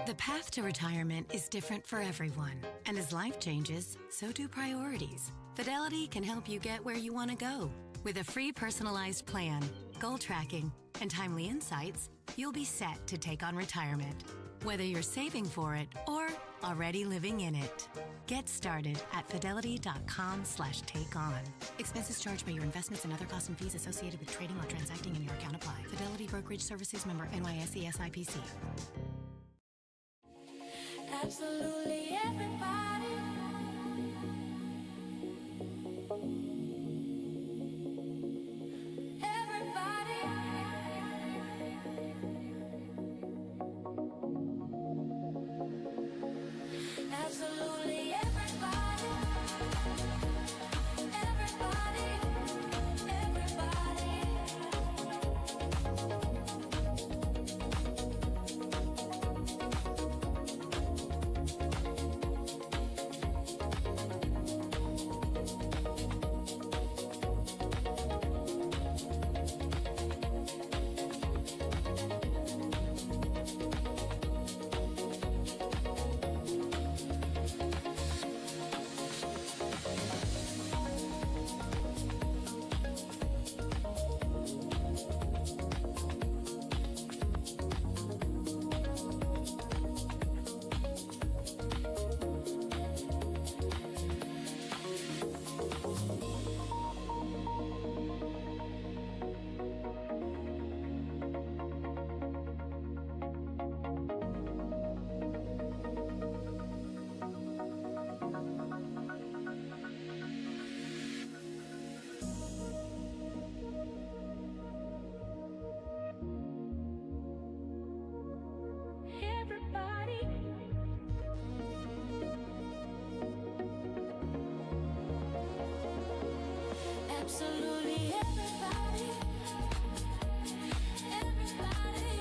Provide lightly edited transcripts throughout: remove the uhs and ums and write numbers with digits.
The path to retirement is different for everyone, and as life changes, so do priorities. Fidelity can help you get where you want to go. With a free personalized plan, goal tracking, and timely insights, you'll be set to take on retirement, whether you're saving for it or already living in it. Get started at fidelity.com/takeon. Expenses charged by your investments and other costs and fees associated with trading or transacting in your account apply. Fidelity Brokerage Services, member NYSE SIPC. Absolutely everybody. Everybody. Absolutely everybody. Everybody.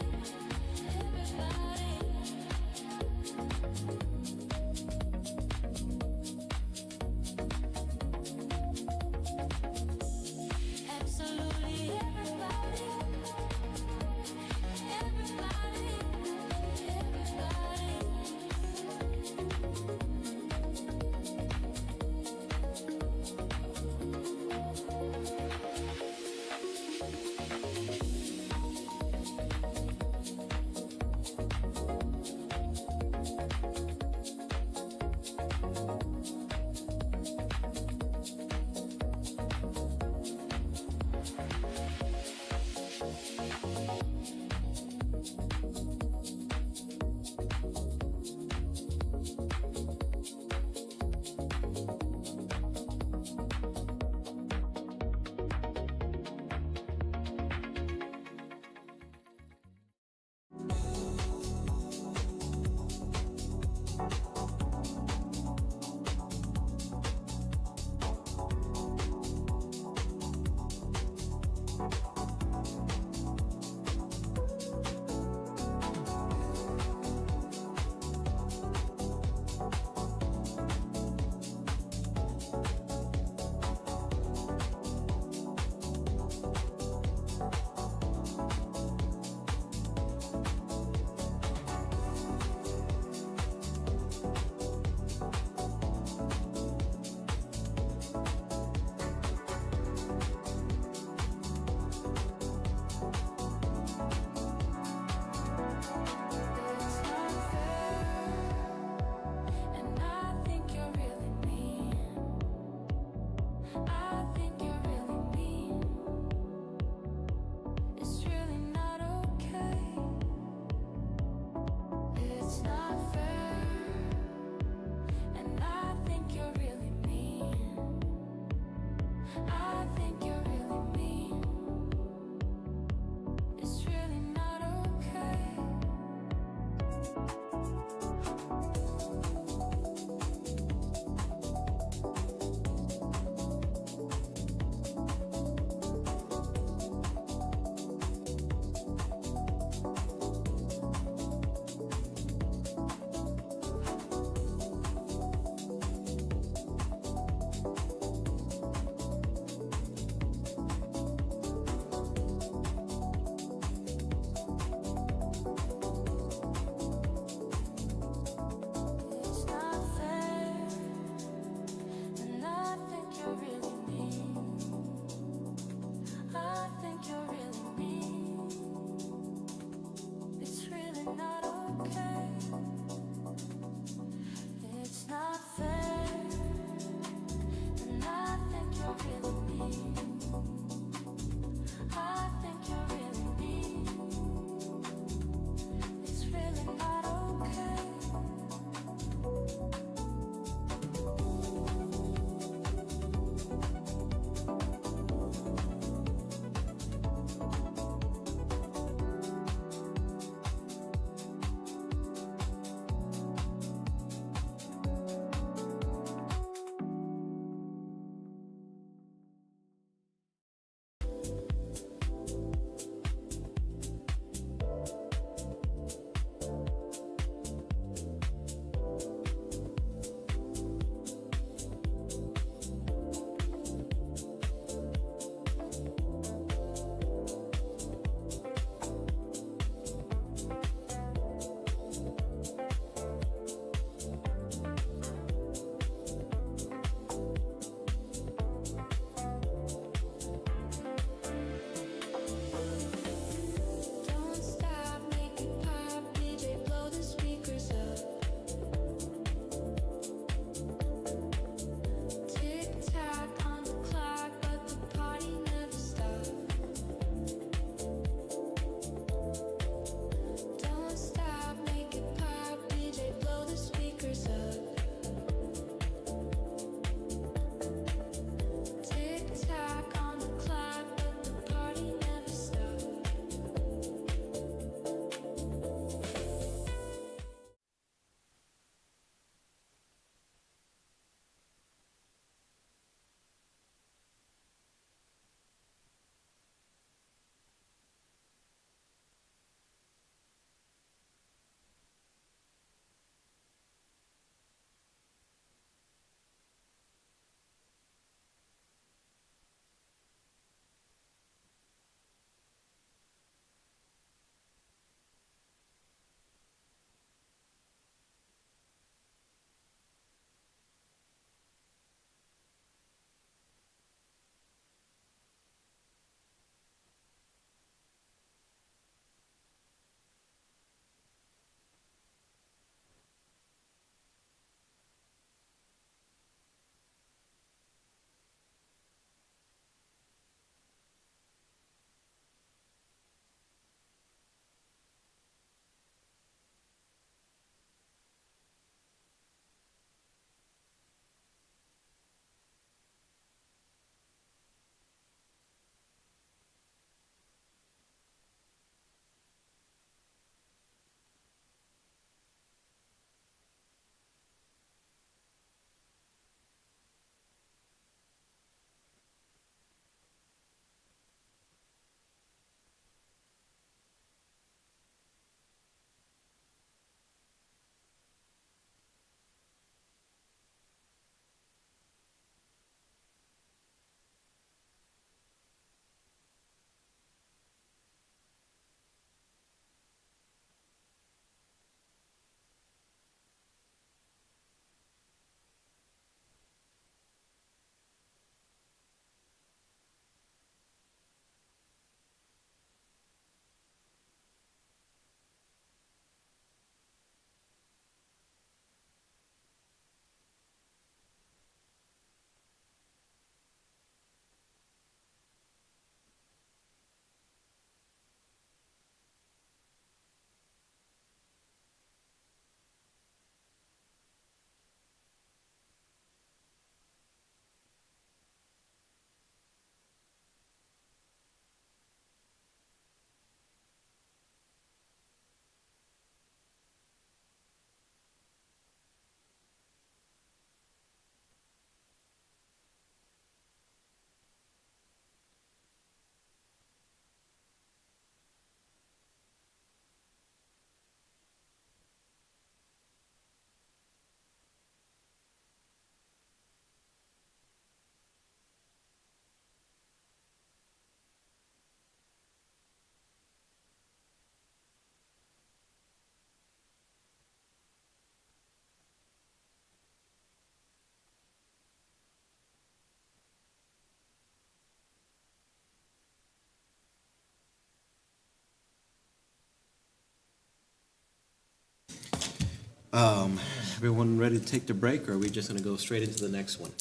Everyone ready to take the break, or are we just gonna go straight into the next one?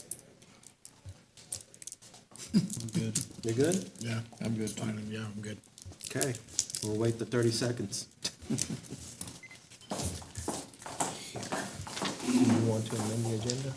Good. You're good? Yeah, I'm good. Fine. Yeah, I'm good. Okay, we'll wait the 30 seconds. You want to amend the agenda?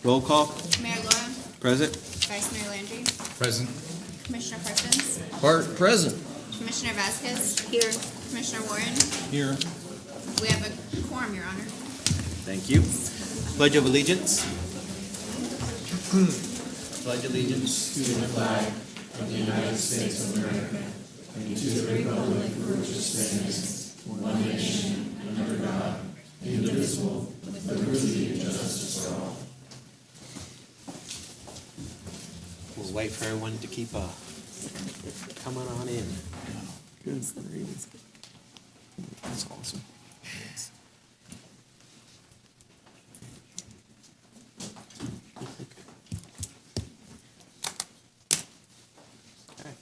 Roll call, Mayor Laura, present? Vice Mayor Landry, Present. Commissioner Perkins, Bart, present. Commissioner Vasquez. Here. Commissioner Warren. Here. We have a quorum, Your Honor. Thank you. Pledge of Allegiance. Pledge allegiance to the flag. We'll wait for everyone to keep coming on in. Good. That's awesome. Okay.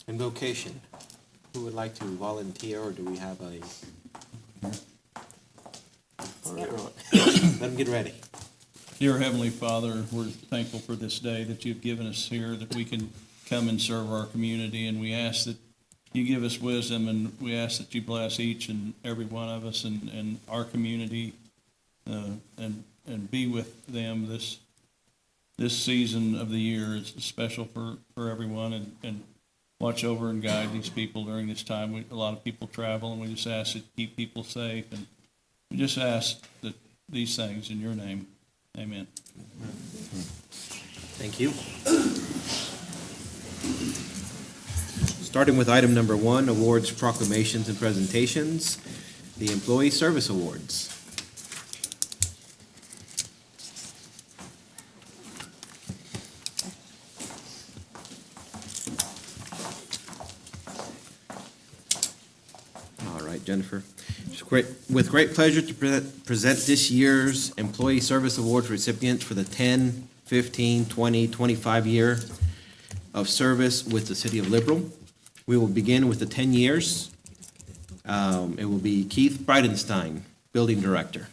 Invocation. Who would like to volunteer, or do we have a? Let them get ready. Dear Heavenly Father, we're thankful for this day that you've given us here, that we can come and serve our community, and we ask that you give us wisdom, and we ask that you bless each and every one of us and our community, and be with them this season of the year. It's special for everyone, and watch over and guide these people during this time. A lot of people travel, and we just ask that you keep people safe, and we just ask that these things in your name. Amen. Thank you. Starting with item number 1, awards, proclamations, and presentations, the Employee Service Awards. All right, Jennifer. With great pleasure to present this year's Employee Service Awards recipients for the 10, 15, 20, 25 year of service with the City of Liberal. We will begin with the 10 years. It will be Keith Bridenstine, Building Director.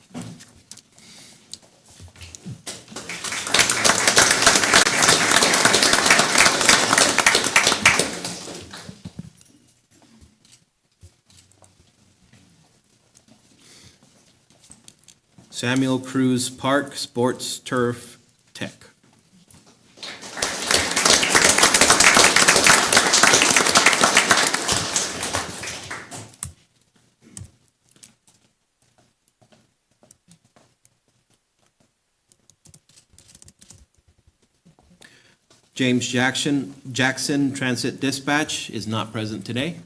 Samuel Cruz Park, Sports Turf Tech. James Jackson Transit Dispatch is not present today.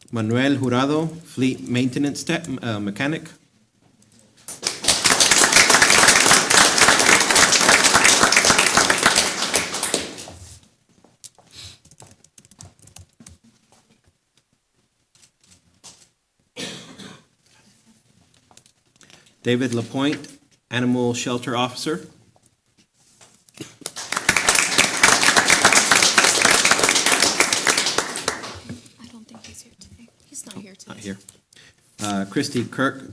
Manuel Jurado, Fleet Maintenance Mechanic. David Lapointe, Animal Shelter Officer. I don't think he's here today. He's not here today. Not here. Christy Kirk,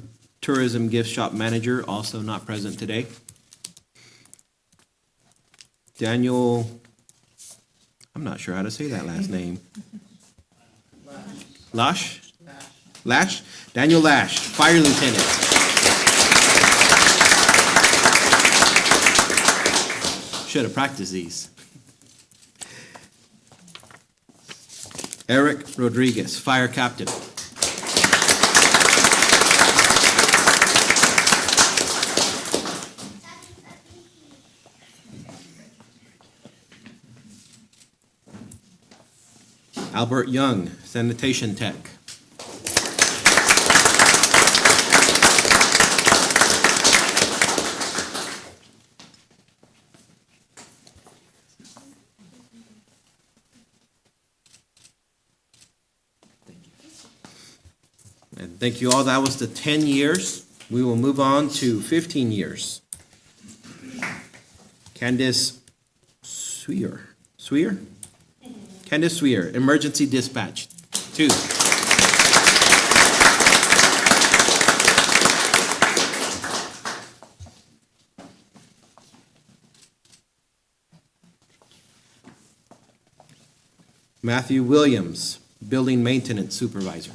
Tourism Gift Shop Manager, also not present today. Daniel, I'm not sure how to say that last name. Lash? Lash? Daniel Lash, Fire Lieutenant. Should have practiced these. Eric Rodriguez, Fire Captain. Albert Young, Sanitation Tech. And thank you all. That was the 10 years. We will move on to 15 years. Candace Sweer. Sweer? Candace Sweer, Emergency Dispatch 2. Matthew Williams, Building Maintenance Supervisor.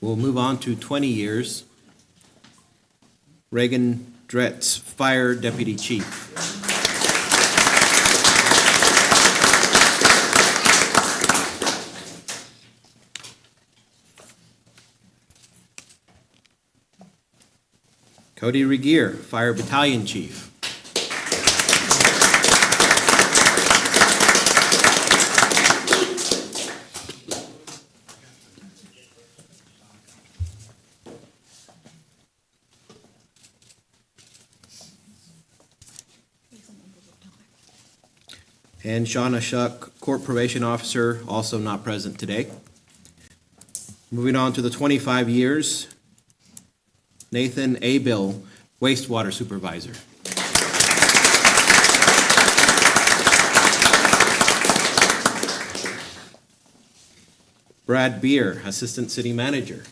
We'll move on to 20 years. Reagan Dretz, Fire Deputy Chief. Cody Regier, Fire Battalion Chief. And Shauna Shuck, Court Probation Officer, also not present today. Moving on to the 25 years, Nathan Abill, Wastewater Supervisor. Brad Beer, Assistant City Manager.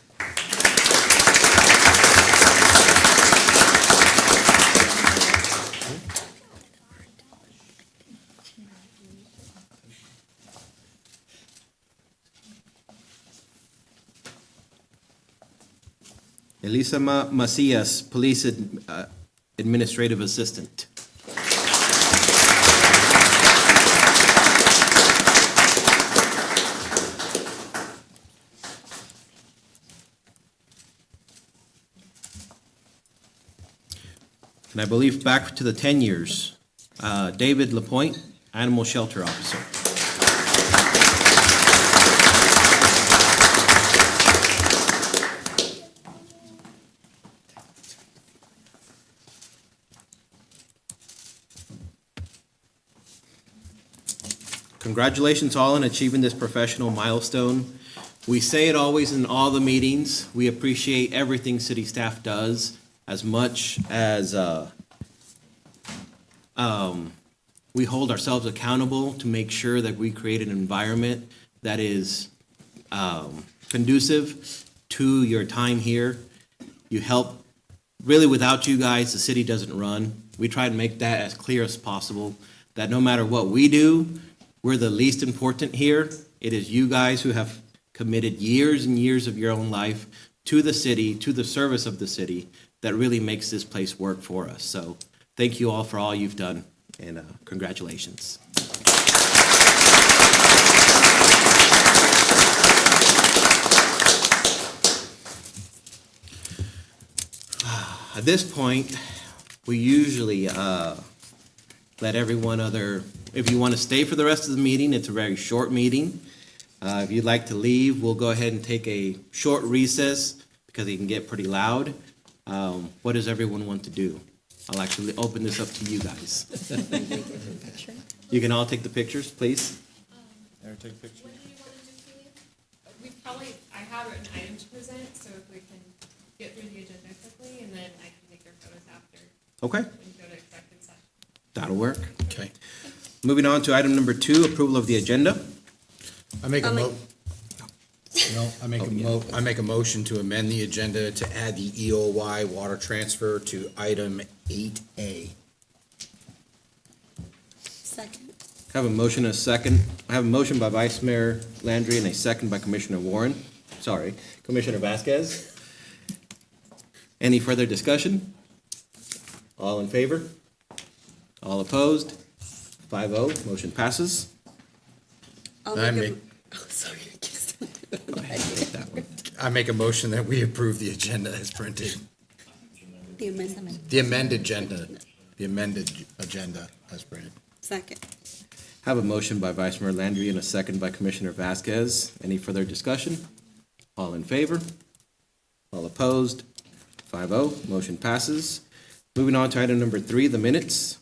Elisa Macias, Police Administrative Assistant. And I believe back to the 10 years, David Lapointe, Animal Shelter Officer. Congratulations all on achieving this professional milestone. We say it always in all the meetings. We appreciate everything city staff does as much as we hold ourselves accountable to make sure that we create an environment that is conducive to your time here. You help, really without you guys, the city doesn't run. We try to make that as clear as possible, that no matter what we do, we're the least important here. It is you guys who have committed years and years of your own life to the city, to the service of the city, that really makes this place work for us. So thank you all for all you've done, and congratulations. At this point, we usually let everyone if you want to stay for the rest of the meeting, it's a very short meeting. If you'd like to leave, we'll go ahead and take a short recess because it can get pretty loud. What does everyone want to do? I'll actually open this up to you guys. You can all take the pictures, please. There, take a picture. What do you want to do, Keely? I have an item to present, so if we can get through the agenda quickly, and then I can take their photos after Okay, and go to executive session. that'll work. Okay. Moving on to item number 2, approval of the agenda. I make a I'll mo, no, I make a motion to amend the agenda to add the EOY water transfer to item 8A. Second. I have a motion and a second. I have a motion by Vice Mayor Landry and a second by Commissioner Warren. Sorry, Commissioner Vasquez. Any further discussion? All in favor? All opposed? 5-0, motion passes. I'll I make a, make- oh, sorry. I guess. Go ahead, take that one. I make a motion that we approve the agenda as printed. The amendment. The amended agenda as printed. Second. Have a motion by Vice Mayor Landry and a second by Commissioner Vasquez. Any further discussion? All in favor? All opposed? 5-0, motion passes. Moving on to item number 3, the minutes.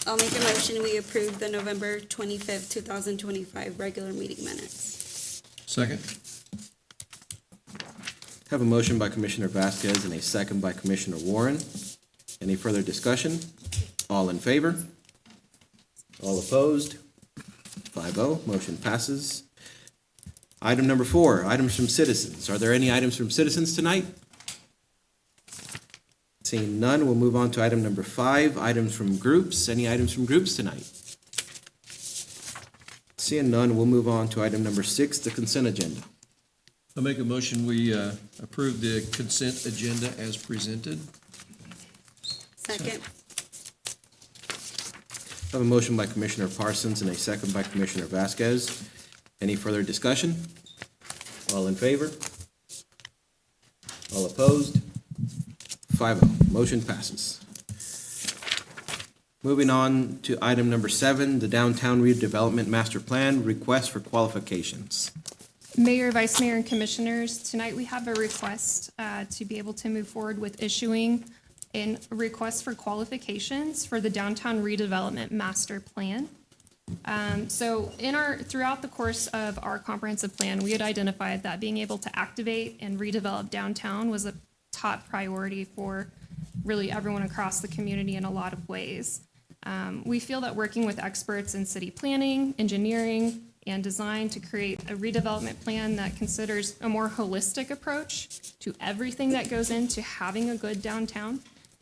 I'll make a motion, we approve the November 25th, 2025 regular meeting minutes. Second. Have a motion by Commissioner Vasquez and a second by Commissioner Warren. Any further discussion? All in favor? All opposed? 5-0, motion passes. Item number 4, items from citizens. Are there any items from citizens tonight? Seeing none, we'll move on to item number 5, items from groups. Any items from groups tonight? Seeing none, we'll move on to item number 6, the consent agenda. I make a motion, we approve the consent agenda as presented. Second. I have a motion by Commissioner Parsons and a second by Commissioner Vasquez. Any further discussion? All in favor? All opposed? 5-0, motion passes. Moving on to item number 7, the Downtown Redevelopment Master Plan, request for qualifications. Mayor, Vice Mayor, and Commissioners, tonight we have a request to be able to move forward with issuing a request for qualifications for the Downtown Redevelopment Master Plan. So throughout the course of our comprehensive plan, we had identified that being able to activate and redevelop downtown was a top priority for really everyone across the community in a lot of ways. We feel that working with experts in city planning, engineering, and design to create a redevelopment plan that considers a more holistic approach to everything that goes into having a good downtown,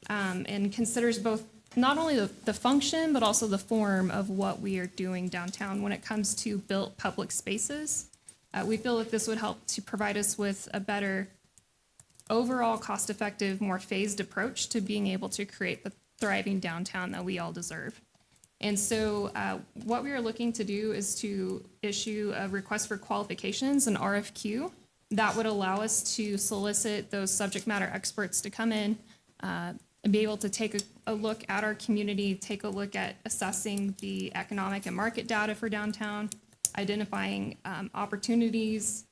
and considers both not only the function, but also the form of what we are doing downtown when it comes to built public spaces. We feel that this would help to provide us with a better overall cost-effective, more phased approach to being able to create the thriving downtown that we all deserve. And so what we are looking to do is to issue a request for qualifications, an RFQ, that would allow us to solicit those subject matter experts to come in and be able to take a look at our community, take a look at assessing the economic and market data for downtown, identifying opportunities,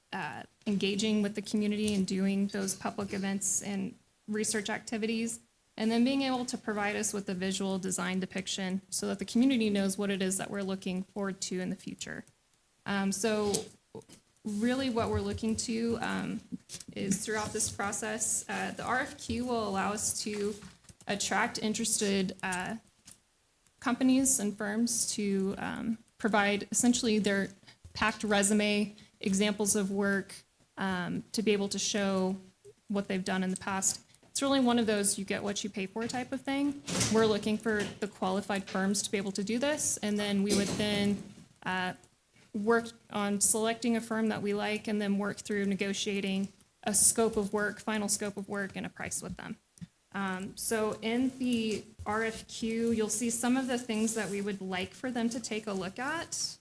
engaging with the community and doing those public events and research activities, and then being able to provide us with a visual design depiction so that the community knows what it is that we're looking forward to in the future. So really what we're looking to is throughout this process, the RFQ will allow us to attract interested companies and firms to provide essentially their packed resume, examples of work, to be able to show what they've done in the past. It's really one of those you get what you pay for type of thing. We're looking for the qualified firms to be able to do this, and then we would then work on selecting a firm that we like and then work through negotiating a scope of work, final scope of work, and a price with them. So in the RFQ, you'll see some of the things that we would like for them to take a look at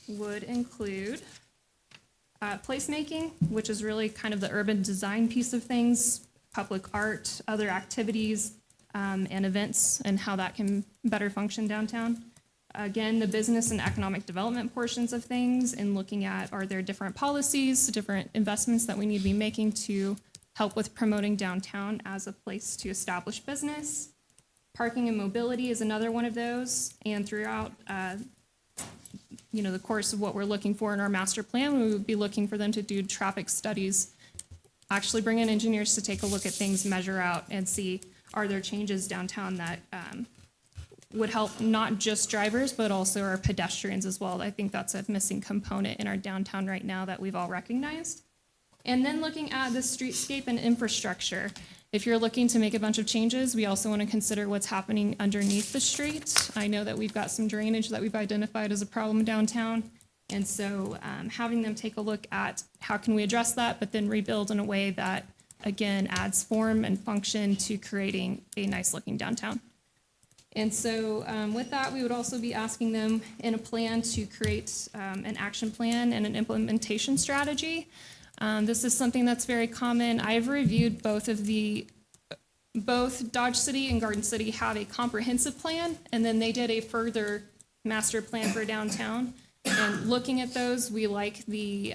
would include placemaking, which is really kind of the urban design piece of things, public art, other activities, and events, and how that can better function downtown. Again, the business and economic development portions of things, and looking at, are there different policies, different investments that we need to be making to help with promoting downtown as a place to establish business. Parking and mobility is another one of those, and throughout, the course of what we're looking for in our master plan, we would be looking for them to do traffic studies, actually bring in engineers to take a look at things, measure out, and see, are there changes downtown that would help not just drivers, but also our pedestrians as well. I think that's a missing component in our downtown right now that we've all recognized. And then looking at the streetscape and infrastructure. If you're looking to make a bunch of changes, we also want to consider what's happening underneath the street. I know that we've got some drainage that we've identified as a problem downtown. And so having them take a look at how can we address that, but then rebuild in a way that, again, adds form and function to creating a nice looking downtown. And so with that, we would also be asking them in a plan to create an action plan and an implementation strategy. This is something that's very common. I've reviewed both Dodge City and Garden City have a comprehensive plan, and then they did a further master plan for downtown. And looking at those, we like the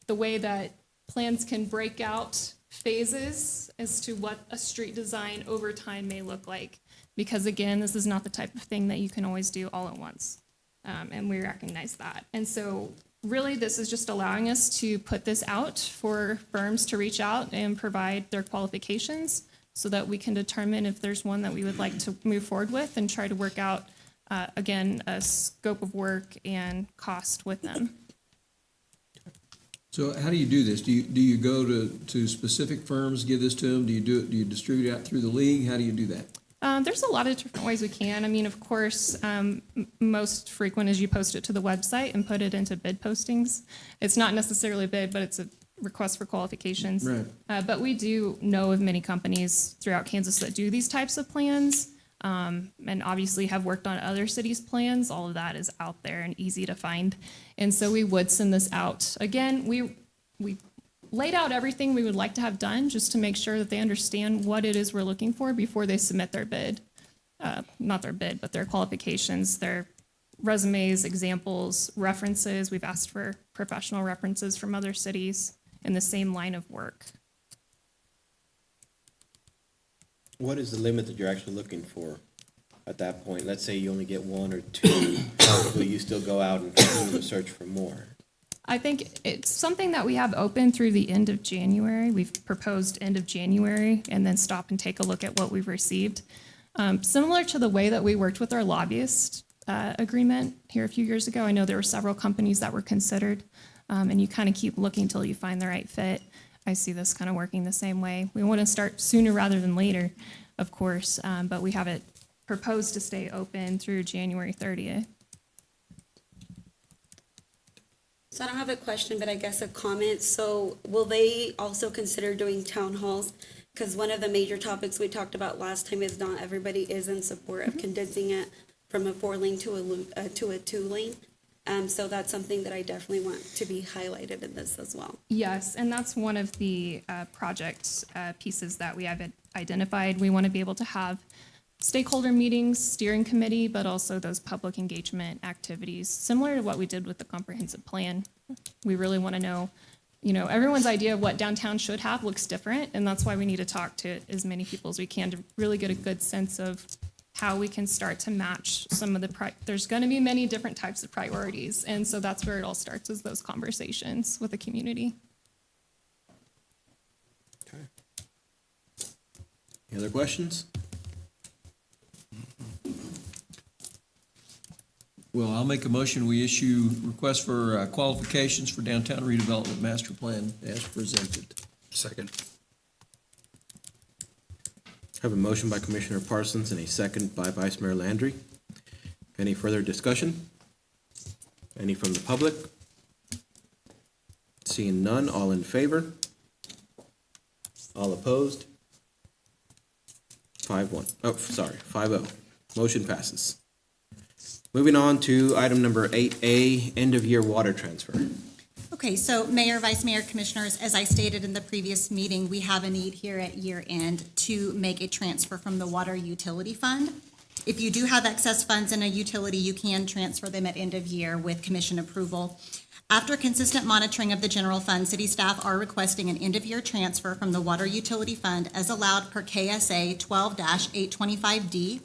way that plans can break out phases as to what a street design over time may look like. Because again, this is not the type of thing that you can always do all at once. And we recognize that. And so really, this is just allowing us to put this out for firms to reach out and provide their qualifications so that we can determine if there's one that we would like to move forward with and try to work out, again, a scope of work and cost with them. So how do you do this? Do you go to specific firms, give this to them? Do you distribute it out through the league? How do you do that? There's a lot of different ways we can. I mean, of course, most frequent is you post it to the website and put it into bid postings. It's not necessarily a bid, but it's a request for qualifications. Right. But we do know of many companies throughout Kansas that do these types of plans, and obviously have worked on other cities' plans. All of that is out there and easy to find. And so we would send this out. Again, we laid out everything we would like to have done just to make sure that they understand what it is we're looking for before they submit their bid. Not their bid, but their qualifications, their resumes, examples, references. We've asked for professional references from other cities in the same line of work. What is the limit that you're actually looking for at that point? Let's say you only get one or two, will you still go out and continue to search for more? I think it's something that we have open through the end of January. We've proposed end of January and then stop and take a look at what we've received. Similar to the way that we worked with our lobbyist agreement here a few years ago. I know there were several companies that were considered, and you kind of keep looking till you find the right fit. I see this kind of working the same way. We want to start sooner rather than later, of course, but we have it proposed to stay open through January 30th. So I don't have a question, but I guess a comment. So will they also consider doing town halls? Because one of the major topics we talked about last time is not everybody is in support of condensing it from a 4-lane to a 2-lane. So that's something that I definitely want to be highlighted in this as well. Yes, and that's one of the project pieces that we have identified. We want to be able to have stakeholder meetings, steering committee, but also those public engagement activities, similar to what we did with the comprehensive plan. We really want to know, everyone's idea of what downtown should have looks different, and that's why we need to talk to as many people as we can to really get a good sense of how we can start to match some of there's going to be many different types of priorities, and so that's where it all starts, is those conversations with the community. Okay. Any other questions? Well, I'll make a motion, we issue request for qualifications for downtown redevelopment master plan as presented. Second. I have a motion by Commissioner Parsons and a second by Vice Mayor Landry. Any further discussion? Any from the public? Seeing none, all in favor? All opposed? 5-0. Motion passes. Moving on to item number 8A, end-of-year water transfer. Okay, so Mayor, Vice Mayor, Commissioners, as I stated in the previous meeting, we have a need here at year end to make a transfer from the Water Utility Fund. If you do have excess funds in a utility, you can transfer them at end of year with commission approval. After consistent monitoring of the general fund, city staff are requesting an end-of-year transfer from the Water Utility Fund as allowed per KSA 12-825D.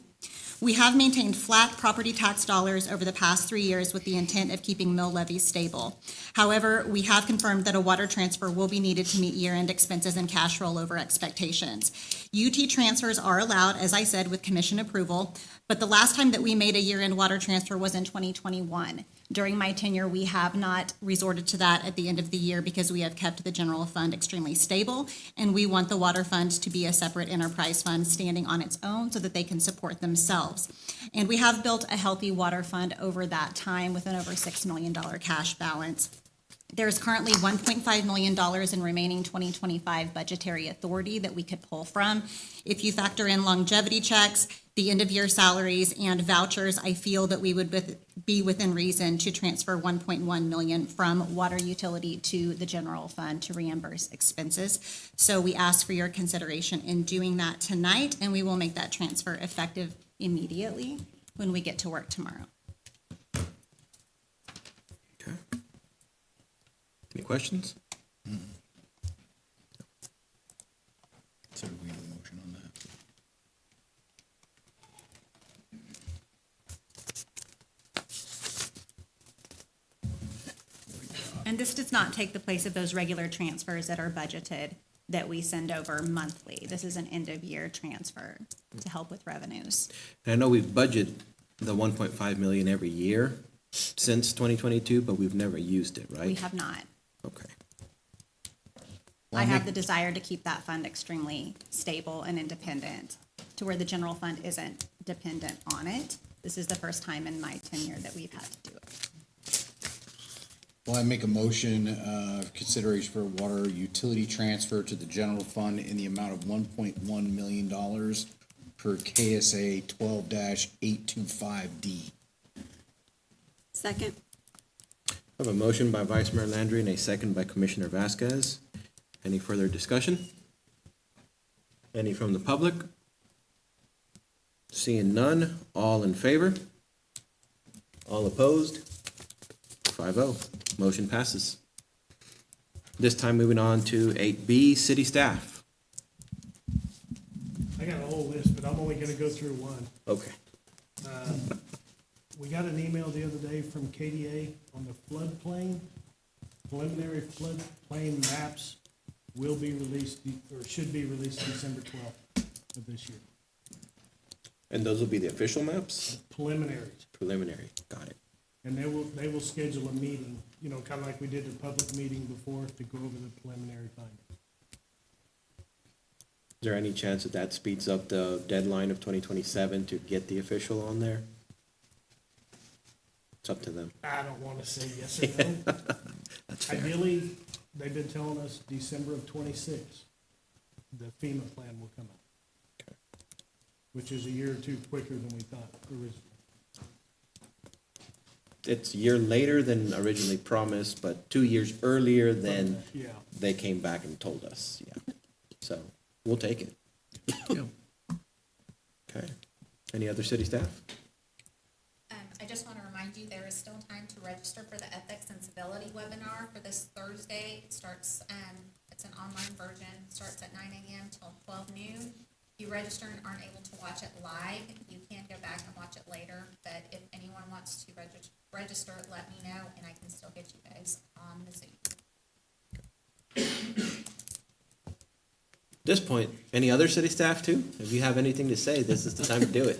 We have maintained flat property tax dollars over the past 3 years with the intent of keeping mill levies stable. However, we have confirmed that a water transfer will be needed to meet year-end expenses and cash rollover expectations. UT transfers are allowed, as I said, with commission approval, but the last time that we made a year-end water transfer was in 2021. During my tenure, we have not resorted to that at the end of the year because we have kept the general fund extremely stable, and we want the water fund to be a separate enterprise fund standing on its own so that they can support themselves. And we have built a healthy water fund over that time with an over $6 million cash balance. There's currently $1.5 million in remaining 2025 budgetary authority that we could pull from. If you factor in longevity checks, the end-of-year salaries, and vouchers, I feel that we would be within reason to transfer $1.1 million from water utility to the general fund to reimburse expenses. So we ask for your consideration in doing that tonight, and we will make that transfer effective immediately when we get to work tomorrow. Okay. Any questions? So do we need a motion on that? And this does not take the place of those regular transfers that are budgeted that we send over monthly. This is an end-of-year transfer to help with revenues. And I know we've budgeted the 1.5 million every year since 2022, but we've never used it, right? We have not. Okay. I have the desire to keep that fund extremely stable and independent to where the general fund isn't dependent on it. This is the first time in my tenure that we've had to do it. Well, I make a motion, consideration for water utility transfer to the general fund in the amount of $1.1 million per KSA 12-825D. Second. I have a motion by Vice Mayor Landry and a second by Commissioner Vasquez. Any further discussion? Any from the public? Seeing none, all in favor? All opposed? 5-0. Motion passes. This time moving on to 8B, city staff. I got a whole list, but I'm only gonna go through one. Okay. We got an email the other day from KDA on the floodplain. Preliminary floodplain maps will be released, or should be released December 12th of this year. And those will be the official maps? Preliminaries. Preliminary, got it. And they will schedule a meeting, you know, kind of like we did the public meeting before to go over the preliminary findings. Is there any chance that that speeds up the deadline of 2027 to get the official on there? It's up to them. I don't want to say yes or no. That's fair. Ideally, they've been telling us December of 26, the FEMA plan will come out. Okay. Which is a year or two quicker than we thought originally. It's a year later than originally promised, but 2 years earlier than Yeah. they came back and told us, yeah. So, we'll take it. Yeah. Okay. Any other city staff? I just want to remind you, there is still time to register for the Ethics and Civility webinar for this Thursday. It starts, it's an online version, starts at 9 a.m. till 12 noon. If you register and aren't able to watch it live, you can go back and watch it later. But if anyone wants to register, let me know, and I can still get you guys on the Zoom. At this point, any other city staff too? If you have anything to say, this is the time to do it.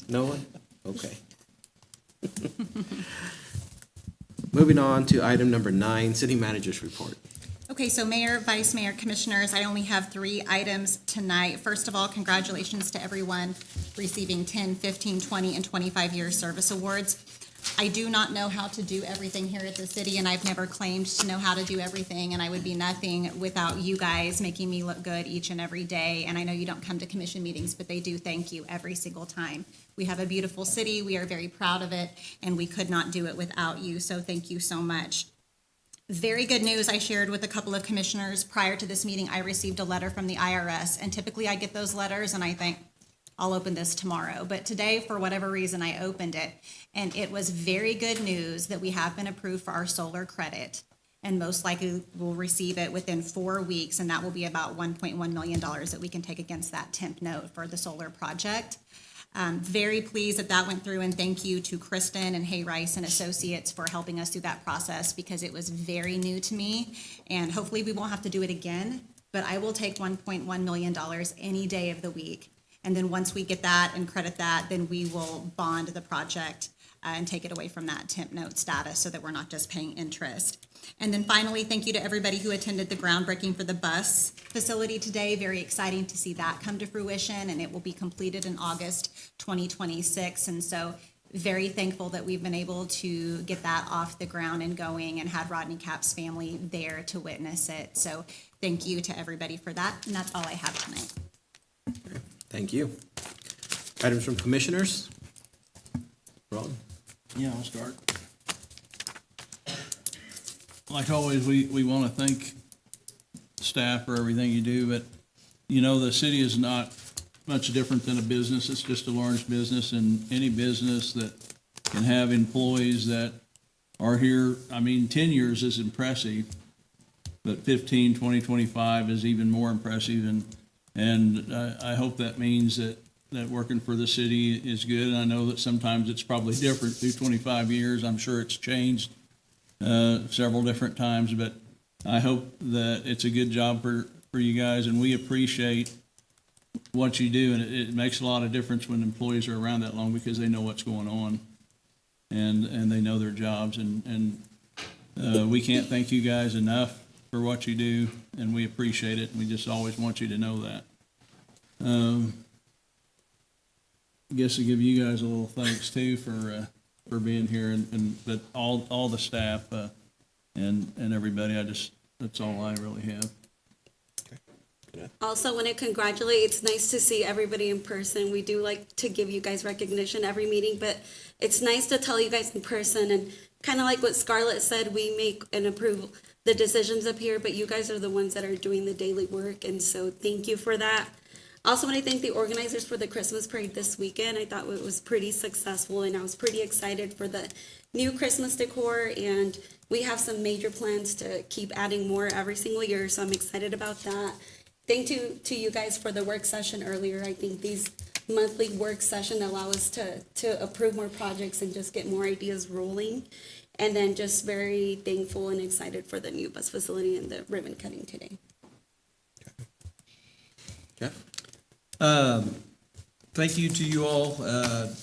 No one? Okay. Moving on to item number 9, city manager's report. Okay, so Mayor, Vice Mayor, Commissioners, I only have 3 items tonight. First of all, congratulations to everyone receiving 10, 15, 20, and 25-year service awards. I do not know how to do everything here at the city, and I've never claimed to know how to do everything, and I would be nothing without you guys making me look good each and every day. And I know you don't come to commission meetings, but they do thank you every single time. We have a beautiful city, we are very proud of it, and we could not do it without you, so thank you so much. Very good news I shared with a couple of commissioners prior to this meeting. I received a letter from the IRS, and typically I get those letters and I think, I'll open this tomorrow. But today, for whatever reason, I opened it, and it was very good news that we have been approved for our solar credit, and most likely we'll receive it within 4 weeks, and that will be about $1.1 million that we can take against that temp note for the solar project. Very pleased that that went through, and thank you to Kristen and Hay Rice and Associates for helping us through that process, because it was very new to me, and hopefully we won't have to do it again, but I will take $1.1 million any day of the week. And then once we get that and credit that, then we will bond the project and take it away from that temp note status so that we're not just paying interest. And then finally, thank you to everybody who attended the groundbreaking for the bus facility today. Very exciting to see that come to fruition, and it will be completed in August 2026. And so very thankful that we've been able to get that off the ground and going, and had Rodney Cap's family there to witness it. So thank you to everybody for that, and that's all I have tonight. Thank you. Items from commissioners? Ron? Yeah, I'll start. Like always, we want to thank staff for everything you do, but, you know, the city is not much different than a business. It's just a large business, and any business that can have employees that are here, I mean, 10 years is impressive, but 15, 20, 25 is even more impressive, and I hope that means that working for the city is good. And I know that sometimes it's probably different through 25 years. I'm sure it's changed several different times, but I hope that it's a good job for you guys, and we appreciate what you do, and it makes a lot of difference when employees are around that long, because they know what's going on, and they know their jobs, and we can't thank you guys enough for what you do, and we appreciate it, and we just always want you to know that. I guess to give you guys a little thanks too for being here, and but all the staff and everybody. That's all I really have. Also want to congratulate, it's nice to see everybody in person. We do like to give you guys recognition every meeting, but it's nice to tell you guys in person, and kind of like what Scarlett said, we make and approve the decisions up here, but you guys are the ones that are doing the daily work, and so thank you for that. Also want to thank the organizers for the Christmas parade this weekend. I thought it was pretty successful, and I was pretty excited for the new Christmas decor, and we have some major plans to keep adding more every single year, so I'm excited about that. Thank you to you guys for the work session earlier. I think these monthly work session allow us to approve more projects and just get more ideas rolling. And then just very thankful and excited for the new bus facility and the ribbon cutting today. Jeff? Thank you to you all.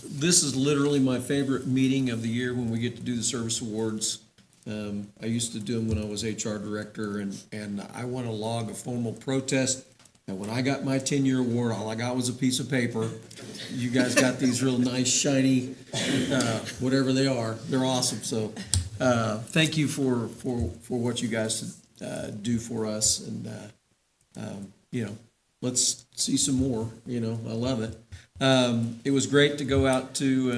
This is literally my favorite meeting of the year, when we get to do the service awards. I used to do them when I was HR director, and I want to log a formal protest. And when I got my 10-year award, all I got was a piece of paper. You guys got these real nice, shiny, whatever they are. They're awesome. So thank you for what you guys do for us. And, you know, let's see some more. You know, I love it. It was great to go out to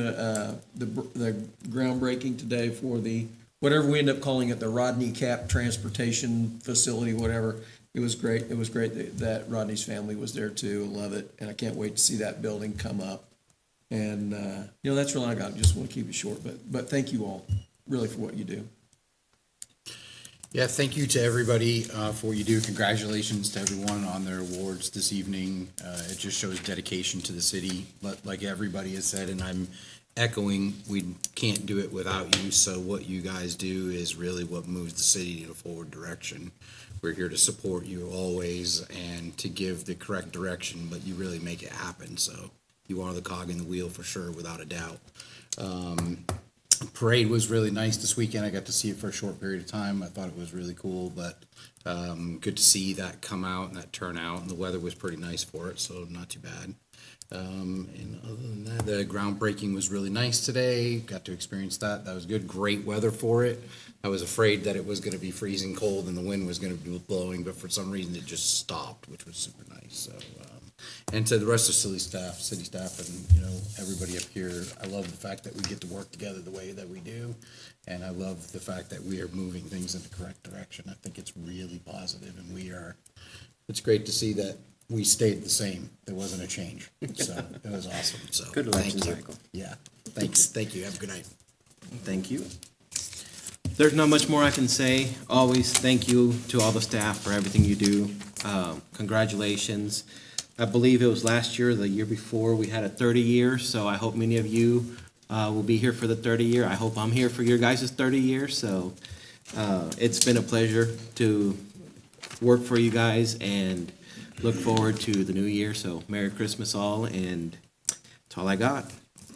the groundbreaking today for the, whatever we end up calling it, the Rodney Cap Transportation Facility, whatever. It was great. It was great that Rodney's family was there too. I love it. And I can't wait to see that building come up. And, you know, that's really all I got. Just want to keep it short, but thank you all really for what you do. Yeah, thank you to everybody for what you do. Congratulations to everyone on their awards this evening. It just shows dedication to the city, like everybody has said, and I'm echoing, we can't do it without you. So what you guys do is really what moves the city in a forward direction. We're here to support you always and to give the correct direction, but you really make it happen. So you are the cog in the wheel for sure, without a doubt. Parade was really nice this weekend. I got to see it for a short period of time. I thought it was really cool, but good to see that come out and that turnout, and the weather was pretty nice for it, so not too bad. And other than that, the groundbreaking was really nice today. Got to experience that. That was good. Great weather for it. I was afraid that it was going to be freezing cold and the wind was going to be blowing, but for some reason it just stopped, which was super nice. So, and to the rest of city staff, and you know, everybody up here, I love the fact that we get to work together the way that we do, and I love the fact that we are moving things in the correct direction. I think it's really positive, and it's great to see that we stayed the same. There wasn't a change. So it was awesome. So Good election thank you. cycle. Yeah. Thanks. Thank you. Have a good night. Thank you. There's not much more I can say. Always thank you to all the staff for everything you do. Congratulations. I believe it was last year, or the year before, we had a 30-year, so I hope many of you will be here for the 30-year. I hope I'm here for your guys' 30 years, so it's been a pleasure to work for you guys and look forward to the new year. So Merry Christmas all, and that's all I got.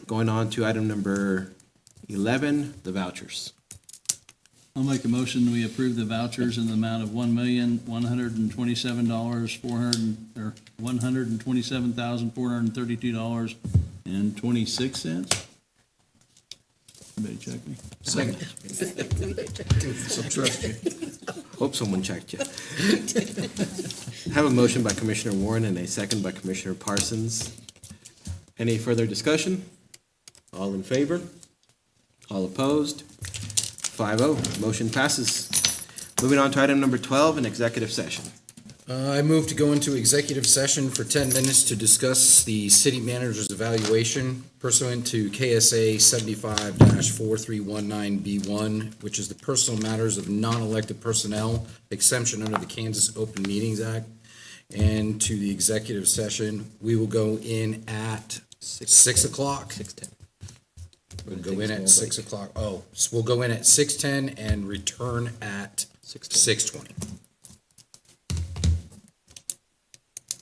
Going on to item number 11, the vouchers. I'll make a motion, we approve the vouchers in the amount of $1,127,432.26. Somebody check me. Second. Trust you. Hope someone checked you. Have a motion by Commissioner Warren and a second by Commissioner Parsons. Any further discussion? All in favor? All opposed? 5-0, motion passes. Moving on to item number 12, an executive session. I move to go into executive session for 10 minutes to discuss the city manager's evaluation pursuant to KSA 75-4319B1, which is the personal matters of non-elected personnel exemption under the Kansas Open Meetings Act. And to the executive session, we will go in at 6 o'clock. 6:10. We'll go in at 6 o'clock. Oh, so we'll go in at 6:10 and return at 6:20.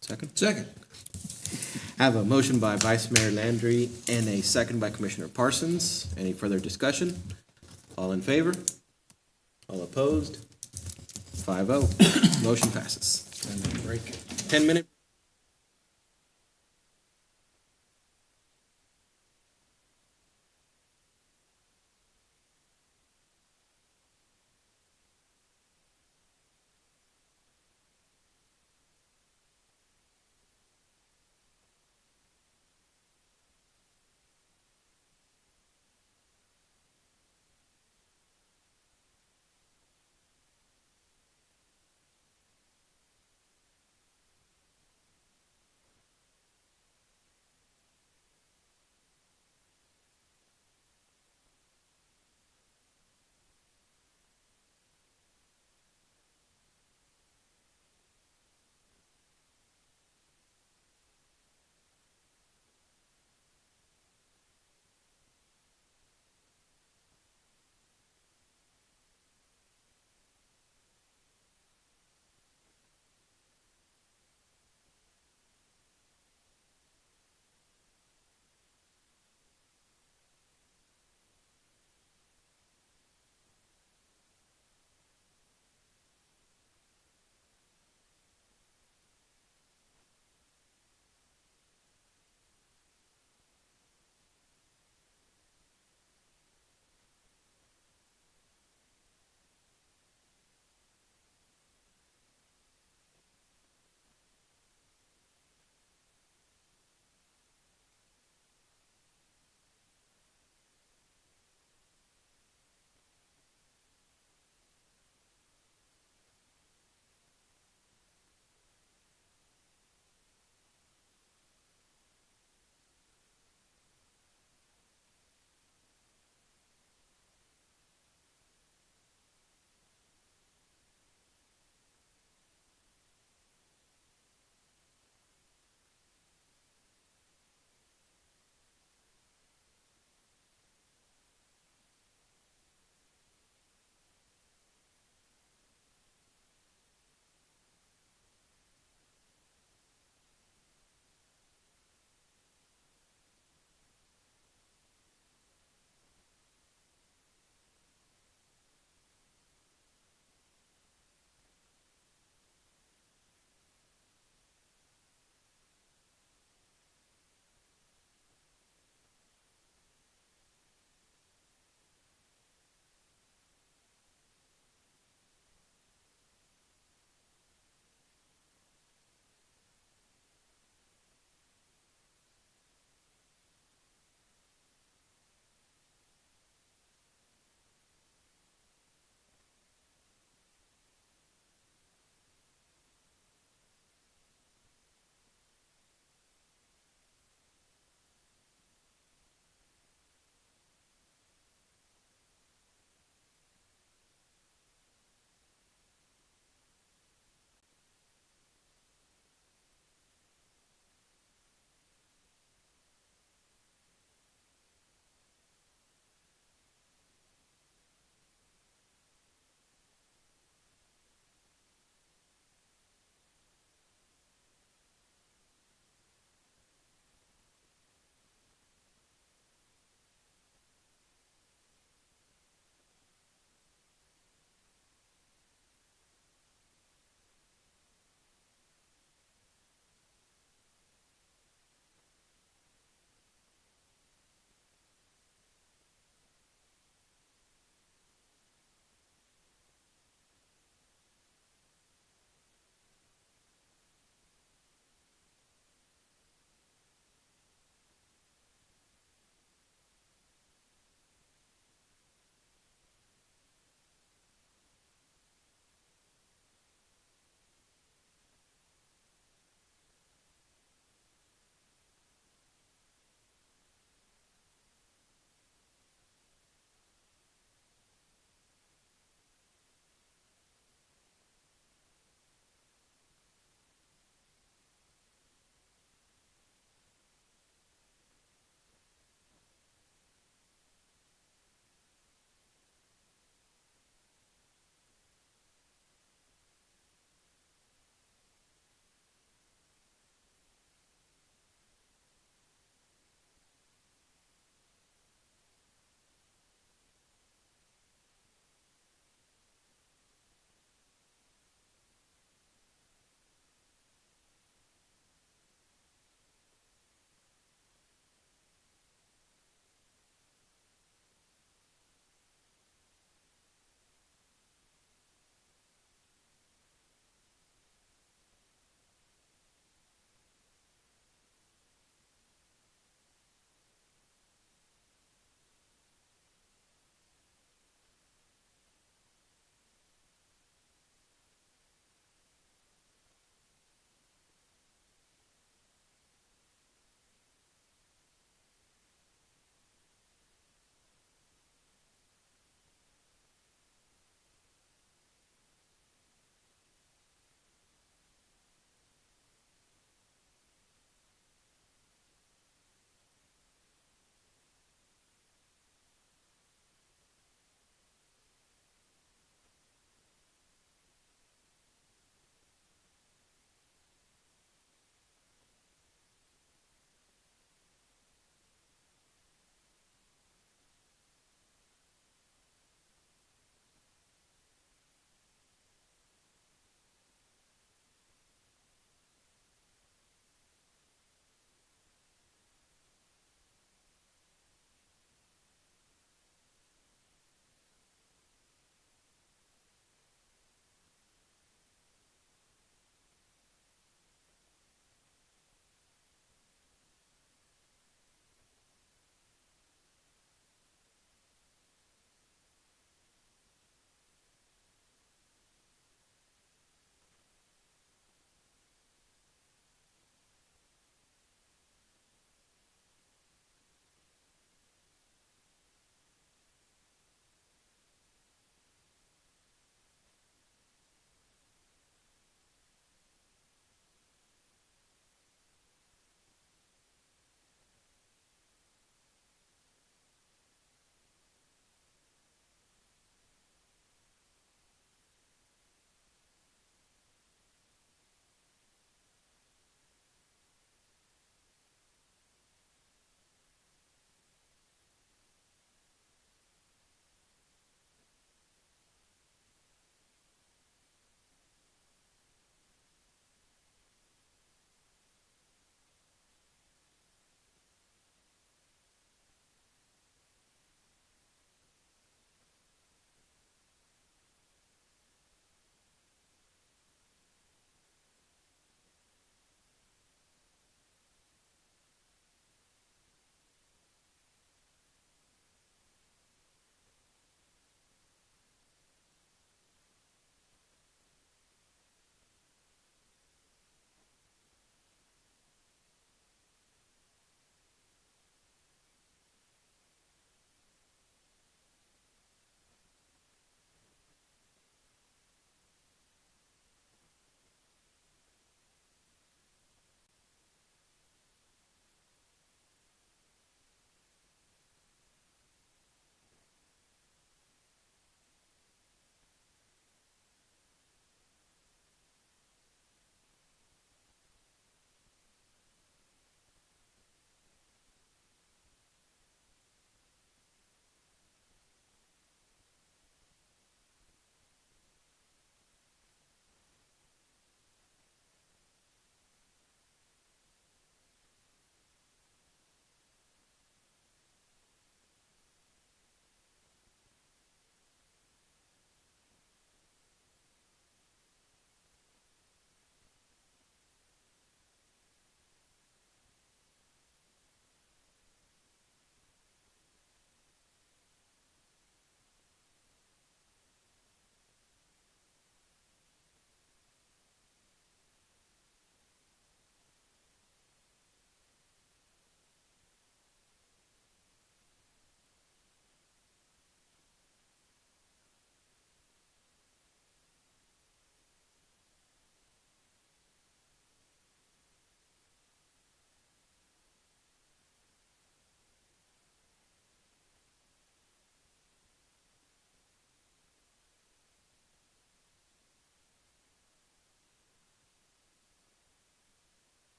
Second. Second. Have a motion by Vice Mayor Landry and a second by Commissioner Parsons. Any further discussion? All in favor? All opposed? 5-0, motion passes. 10-minute.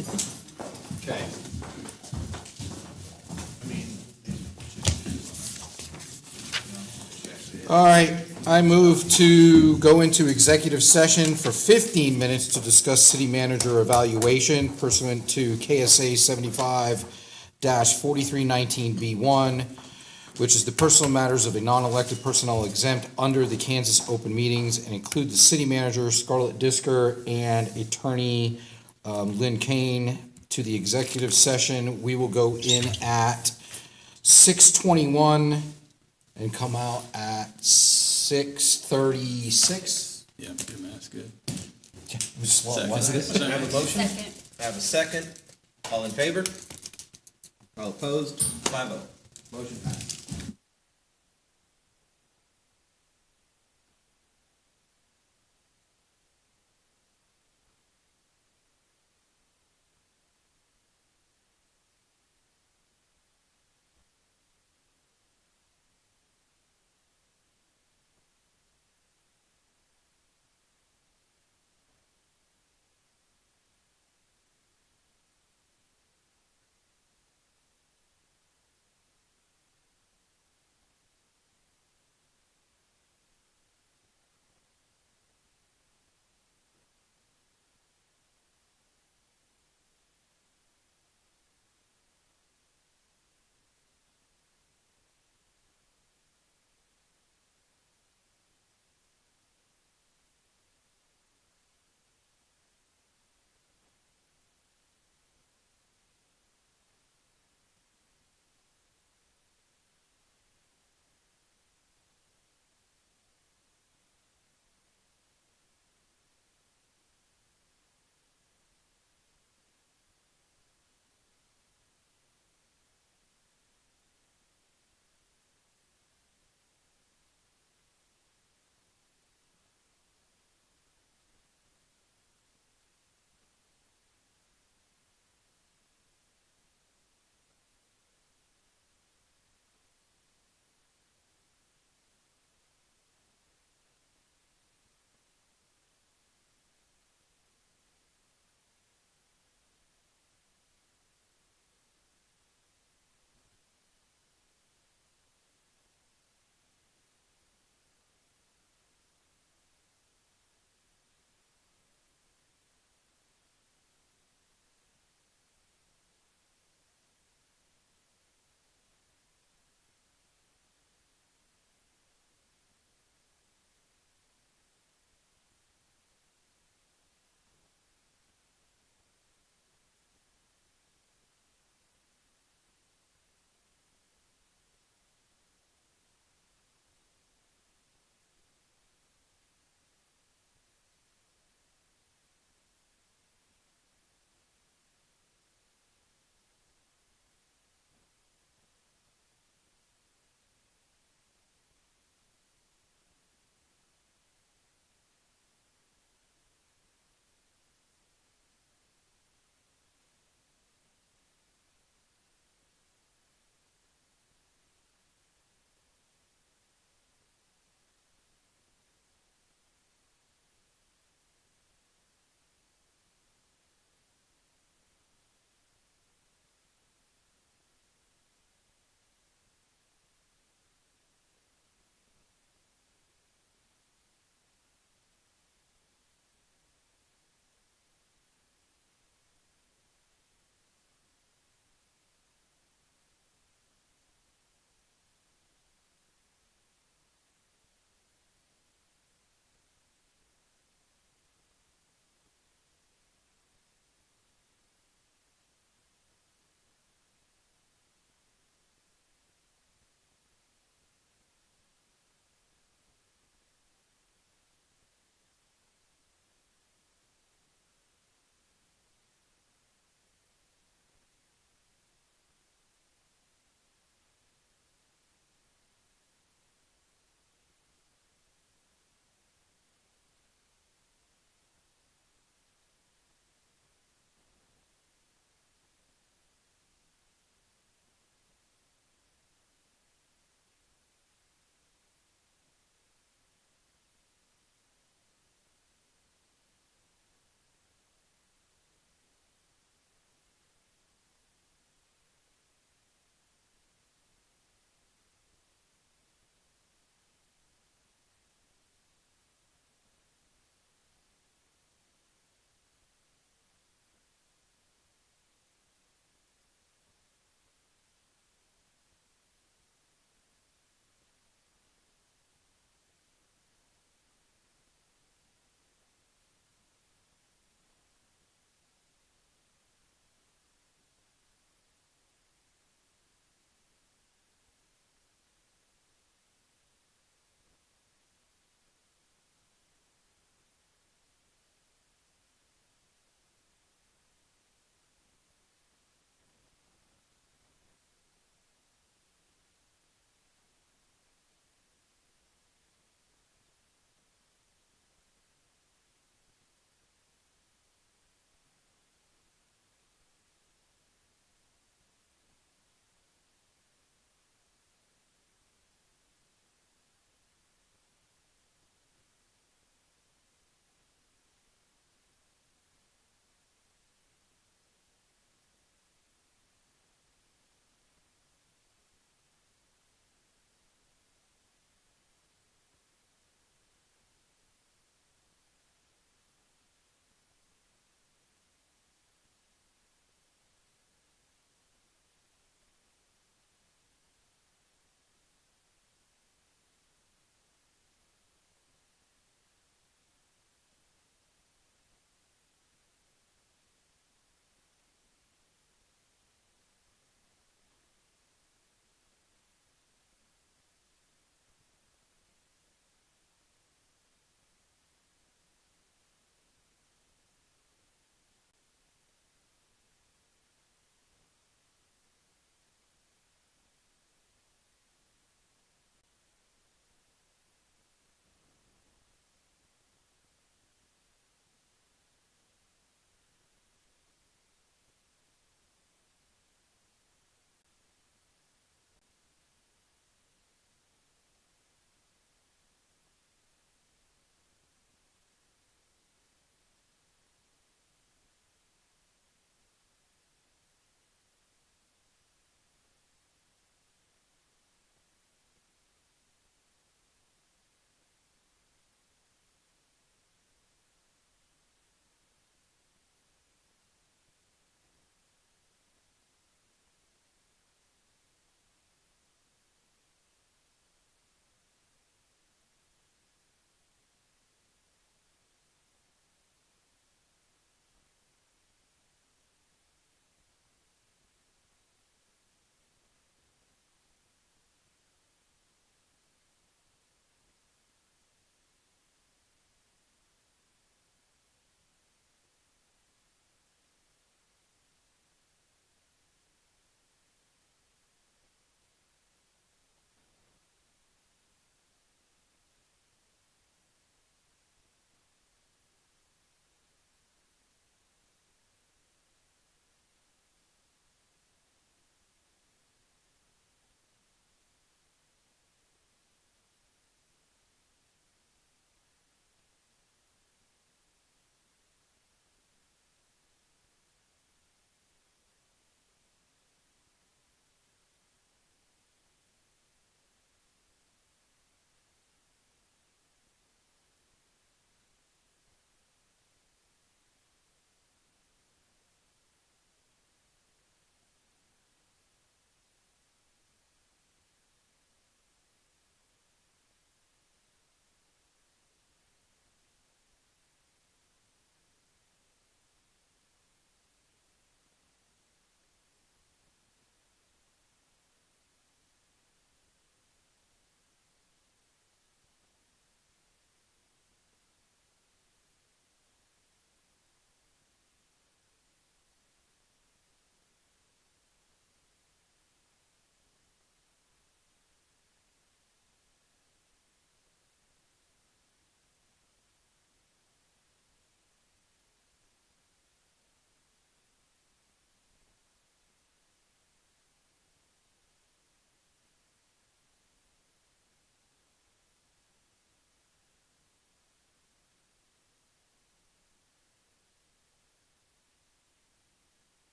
Okay. All right, I move to go into executive session for 15 minutes to discuss city manager evaluation pursuant to KSA 75-4319B1, which is the personal matters of a non-elected personnel exempt under the Kansas Open Meetings, and include the city manager, Scarlett Disker, and attorney Lynn Kane to the executive session. We will go in at 6:21 and come out at 6:36. Yeah, your math's good. Wasn't it? I have a motion? I have a second. All in favor? All opposed? 5-0. Motion passed.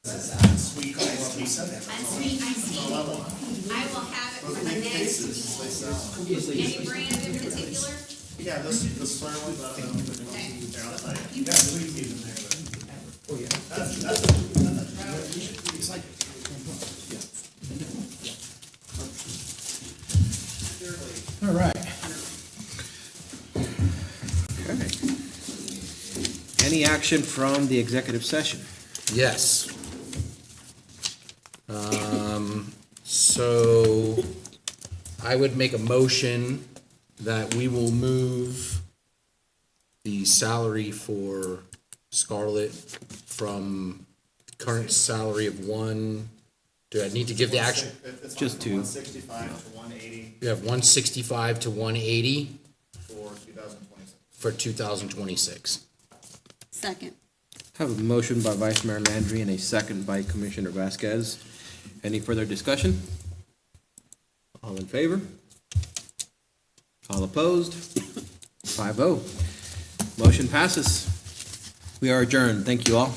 Sweet iced tea. I will have it for the next meeting. Any brand in particular? Yeah, the square ones, I don't know. Okay. Here, I'll tell you. Yeah, sweet tea's in there, All right. Okay. Any action from the executive session? Yes. So I would make a motion that we will move the salary for Scarlett from current salary of one, do I need to give the action? It's Just from two. 165 to 180 We have 165 to 180 for 2026. for 2026. Second. Have a motion by Vice Mayor Landry and a second by Commissioner Vasquez. Any further discussion? All in favor? All opposed? 5-0. Motion passes. We are adjourned. Thank you all.